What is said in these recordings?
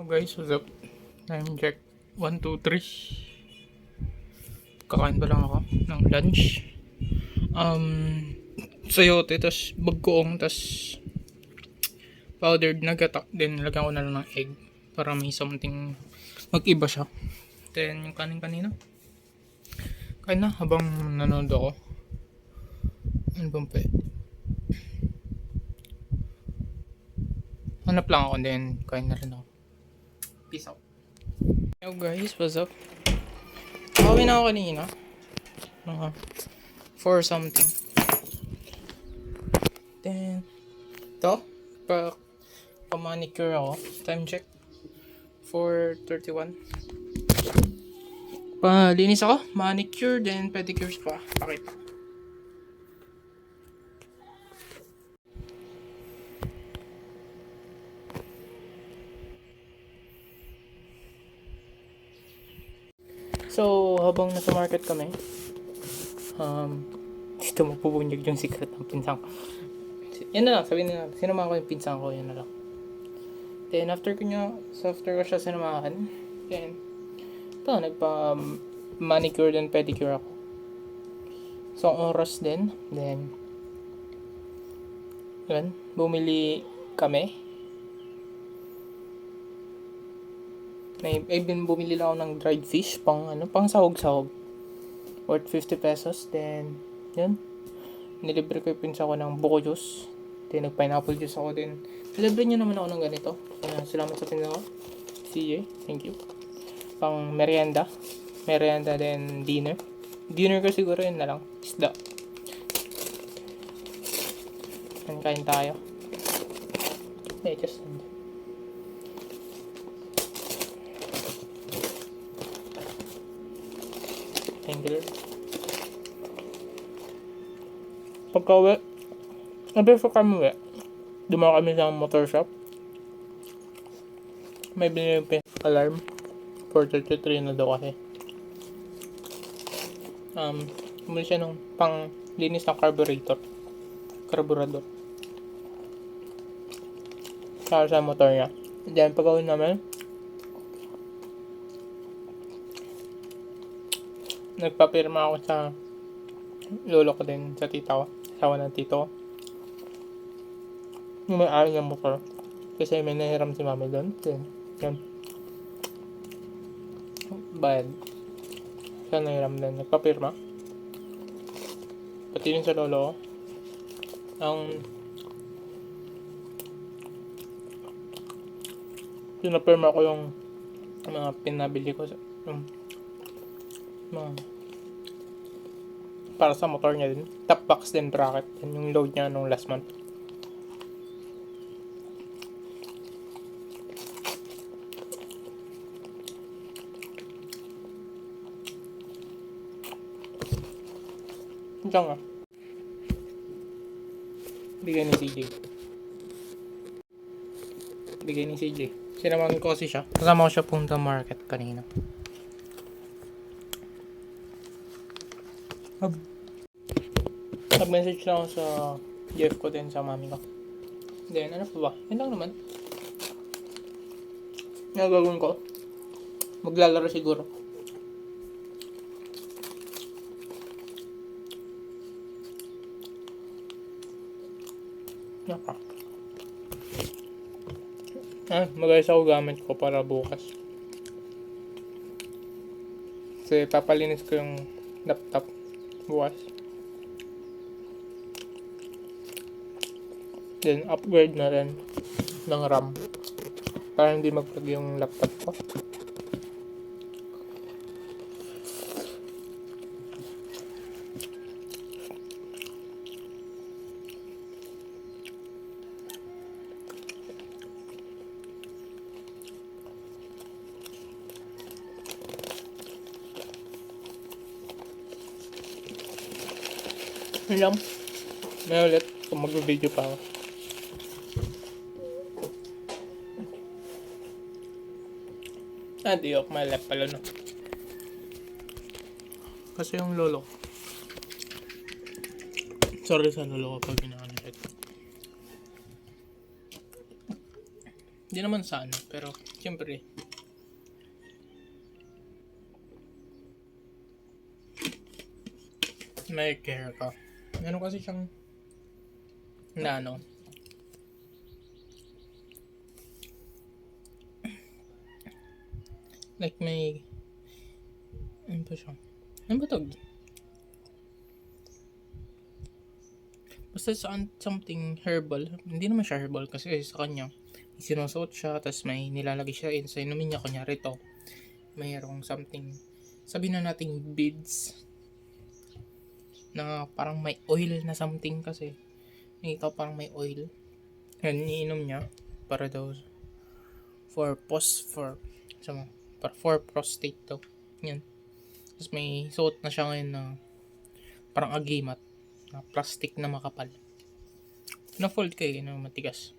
Oh guys, what's up? Time check. 1, 2, 3. Kakain pa lang ako ng lunch. Um, sayote, tas bagkoong, tas powdered na gata. Then, lagyan ko na lang ng egg para may something mag-iba siya. Then, yung kanin kanina. Kain na habang nanonood ako. Ano bang pwede? Hanap lang ako, then kain na rin ako. Peace out. Yo guys, what's up? Kawin na ako kanina. Mga 4 something. Then, ito. Pa-manicure ako. Time check. 4:31. Palinis ako. Manicure, then pedicures pa. Pakita. So, habang nasa market kami, dito magpupunyag yung secret ng pinsang ko. Yan na lang, sabihin na lang. Sinamahan ko yung pinsang ko, yan na lang. Then, after ko siya sinamahan, then, ito, nagpa-manicure and pedicure ako. So, oras din. Then, yun, bumili kami. Bumili lang ako ng dried fish, pang sahog-sahog. Worth 50 pesos. Then, yun. Nilibre ko yung pinsa ko ng buko juice. Then, nag-pineapple juice ako din. Nilibre nyo naman ako ng ganito. Salamat sa pinsa ko. CJ, thank you. Pang merienda. Merienda, then dinner. Dinner ko siguro yun na lang. Isda. Kain tayo. Just angular. Pagka-uwi, before kami uwi, dumawa kami sa motor shop. May binili yung alarm. 4:33 na daw kasi. Bumili siya ng pang linis ng carburetor. Sa motor niya. Then, pag-uwi namin, nagpapirma ako sa lolo ko din, sa tita ko. Asawa ng tito ko. Yung may-ari ng motor. Kasi may nahiram si mami doon. Then, yun. Bayad. Siya nahiram din. Nagpapirma. Pati rin sa lolo ko. Pinapirma ko yung mga pinabili ko sa para sa motor niya din. Top box din bracket. Yan yung load niya nung last month. Diyan nga. Bigay ni CJ. Sinamahan ko kasi siya. Kasama ko siya punta market kanina. Nag-message lang ako sa Jeff ko din, sa mami ko. Then, ano pa ba? Yan lang naman. Nagagawin ko. Maglalaro siguro. Naka. Magayos ako gamit ko para bukas. Kasi papalinis ko yung laptop bukas. Then, upgrade na rin ng RAM. Para hindi mag-lag yung laptop ko. Yun lang. May ulit kung mag-video pa ako. Di ako may left pala, no? Kasi yung lolo, sorry sa lolo ko pag ginagalit. Hindi naman sa ano, pero Siyempre, may care ka. Meron kasi siyang na ano, like may, ano ba siya? Ano ba tawag? Basta something herbal. Hindi naman siya herbal kasi sa kanya, sinusuot siya, tapos may nilalagay siya sa inumin niya. Kunyari ito, mayroong something, sabihin na nating beads, na parang may oil na something kasi. Ito parang may oil. Yan, iniinom niya para daw for prostate daw. Yan. Tapos may suot na siya ngayon na parang agimat na plastic na makapal. Na-fold kayo na matigas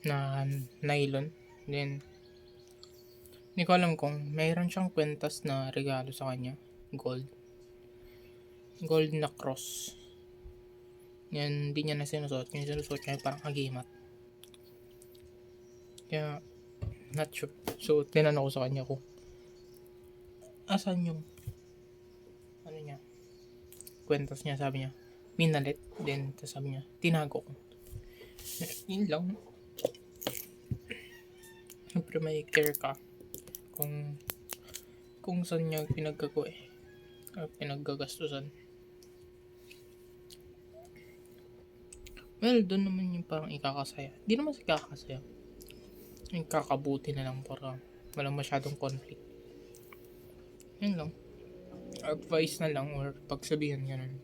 na nylon. Then, hindi ko alam kung mayroon siyang kwentas na regalo sa kanya. Gold na cross. Yan, hindi niya na sinusuot. Yung sinusuot niya parang agimat. Kaya, not sure. So, tinanong ko sa kanya kung asan yung ano niya, kwentas niya. Sabi niya, minalit. Then, sabi niya, tinago ko. Yun lang. Siyempre may care ka kung saan niya pinagkago pinaggagastusan. Well, doon naman yung parang ikakasaya. Di naman sa ikakasaya. Yung kakabuti na lang para walang masyadong conflict. Yun lang. Advice na lang or pagsabihan ganun.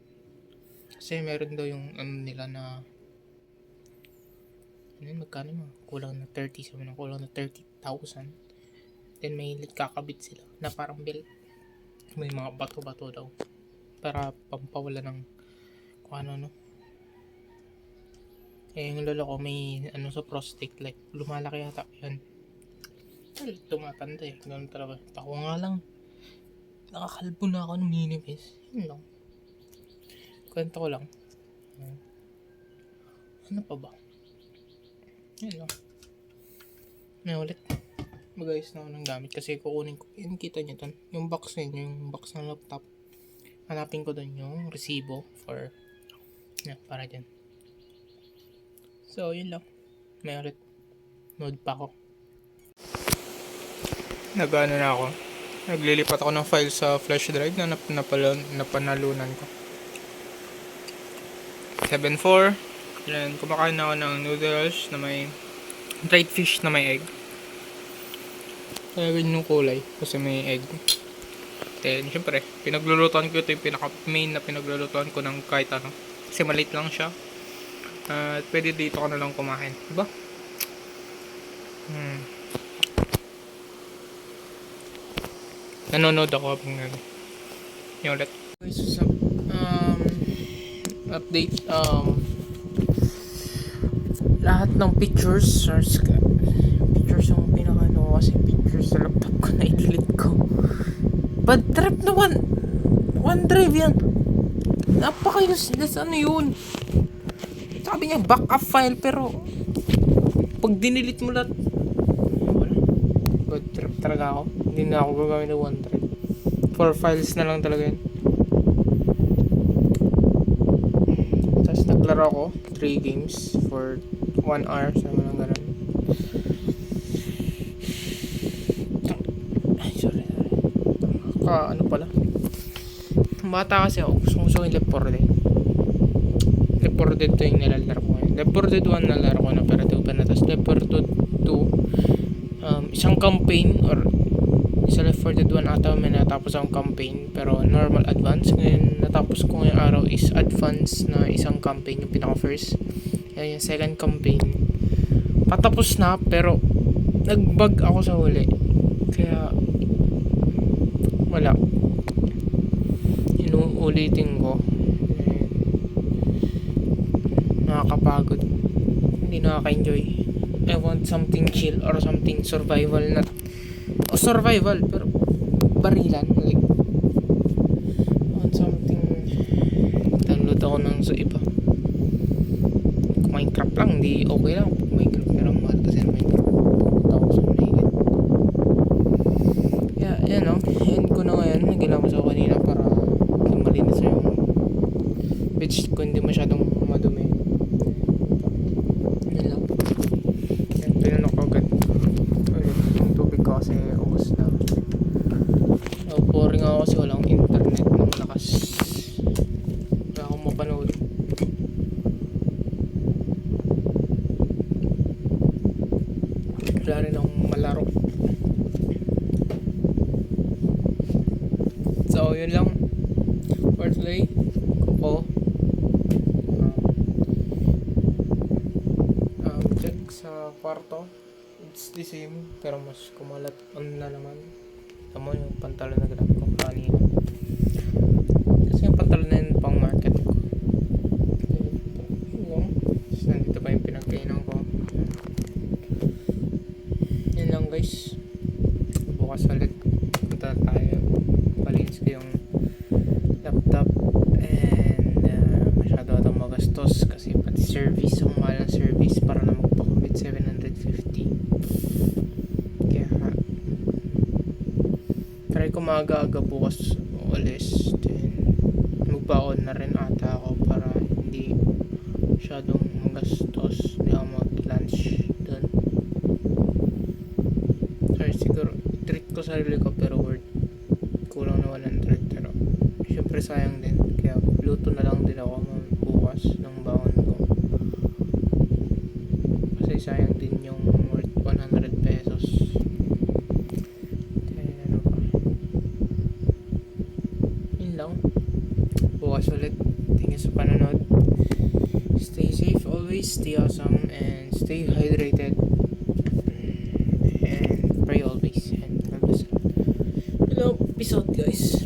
Kasi meron daw yung nila na magkano mo? Kulang na 30. Sabi na kulang na 30,000. Then may kakabit sila na parang belt. May mga bato-bato daw. Para pampawala ng kung ano. Yung lolo ko may sa prostate, like lumalaki yata yan. Well, tumatanda ganun talaga. Ako nga lang, nakakalbo na ako ng minibis. Yun lang. Kwento ko lang. Ano pa ba? Yun lang. May ulit. Mag-ayos na ako ng gamit kasi kukunin ko. Yan, kita nyo dun. Yung box nyo, yung box ng laptop. Hanapin ko dun yung resibo for para dyan. So, yun lang. May ulit. Nood pa ako. Nag-ano na ako. Naglilipat ako ng file sa flash drive na napanalunan ko. 7.4. Yan, kumakain na ako ng noodles na may dried fish na may egg. Kaya ganyan yung kulay kasi may egg. Then, syempre, pinaglulutuan ko ito yung pinaka-main na pinaglulutuan ko ng kahit ano. Kasi maliit lang siya. At pwede dito ka na lang kumain. Diba? Nanonood ako habang yung ulit. So, update. Lahat ng pictures yung pinaka kasi pictures sa laptop ko na i-delete ko. Bad trip na OneDrive yan. Napaka-useless. Ano yun? Sabi niya backup file pero pag dinilit mo lahat wala. Bad trip talaga ako. Hindi na ako gagawin ng OneDrive. 4 files na lang talaga yun. Tapos naglaro ako 3 games for 1 hour. Sabi lang ganun. Ay, sorry. Ano pala? Bata kasi ako. Gusto yung Left 4 Dead. Left 4 Dead 2 yung nilalaro ko ngayon. Left 4 Dead 1 nalaro ko na pero di pa na. Tapos Left 4 Dead 2 isang campaign or sa Left 4 Dead 1 ata may natapos akong campaign pero normal advance. Ngayon natapos ko ngayong araw is advance na isang campaign yung pinaka first. Yung second campaign patapos na pero nagbug ako sa huli kaya wala, inuulitin ko. Nakakapagod, hindi nakaka-enjoy. I want something chill or something survival na survival pero barilan, like I want something. Download ako ng sa iba. Kung Minecraft lang, di okay lang. Minecraft pero mahal kasi ng Minecraft 2,000 Yan o, end ko na ngayon. Nagila ko sa kanina para malinis yung beach ko, hindi masyadong madumi. Yan lang. Yan, pinanok ko agad ulit yung tubig ko kasi ubos na. Boring ako kasi walang internet na malakas. Wala akong mapanood. Wala rin akong malaro. So, yun lang for today. Kuko. Check sa kwarto. It's the same, pero mas kumalat na naman. Tama yung pantalon na grab ko kanina. Kasi yung pantalon na yun pang market ko. Tapos nandito pa yung pinagkainan ko. Yan lang guys. Bukas ulit punta tayo. Palinis ko yung laptop. And masyado atang magastos kasi pati service, ang mahal ng service para na magpakamit 750. Kaya try ko maaga-aga bukas ulis, then magbaon na rin ata ako para hindi masyadong magastos, hindi ako mag-lunch dun. Sorry, siguro treat ko sarili ko pero worth kulang na 100, pero syempre sayang din, kaya luto na lang din ako bukas ng baon ko kasi sayang din yung worth 100 pesos. Bukas ulit. Thank you sa panonood. Stay safe always, stay awesome, and stay hydrated. And pray always. And God bless. Hello, peace out guys.